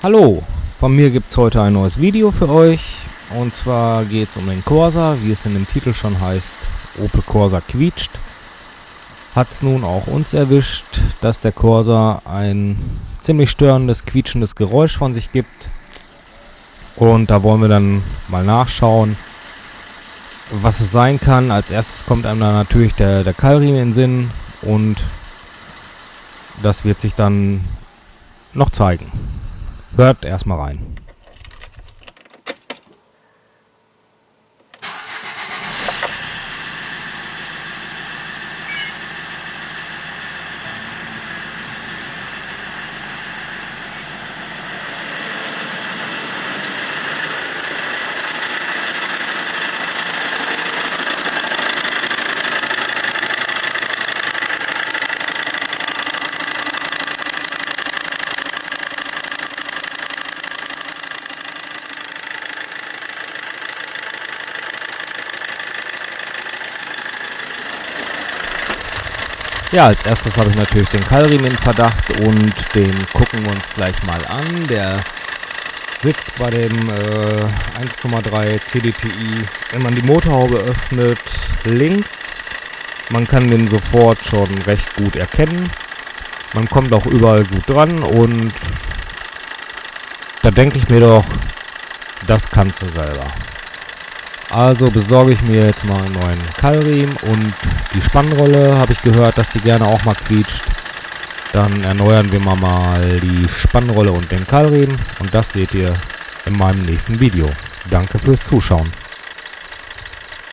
Hallo, von mir gibt es heute ein neues Video für euch. Und zwar geht es um den Corsa, wie es in dem Titel schon heißt. Opel Corsa quietscht. Hat es nun auch uns erwischt, dass der Corsa ein ziemlich störendes, quietschendes Geräusch von sich gibt. Und da wollen wir dann mal nachschauen, was es sein kann. Als erstes kommt einem da natürlich der Keilriemen in den Sinn und das wird sich dann noch zeigen. Hört erstmal rein. Ja, als erstes habe ich natürlich den Keilriemen in Verdacht und den gucken wir uns gleich mal an. Der sitzt bei dem 1,3 CDTI, wenn man die Motorhaube öffnet, links. Man kann den sofort schon recht gut erkennen. Man kommt auch überall gut dran und da denke ich mir doch, das kannst du selber. Also besorge ich mir jetzt mal einen neuen Keilriemen und die Spannrolle, habe ich gehört, dass die gerne auch mal quietscht. Dann erneuern wir mal die Spannrolle und den Keilriemen und das seht ihr in meinem nächsten Video. Danke fürs Zuschauen.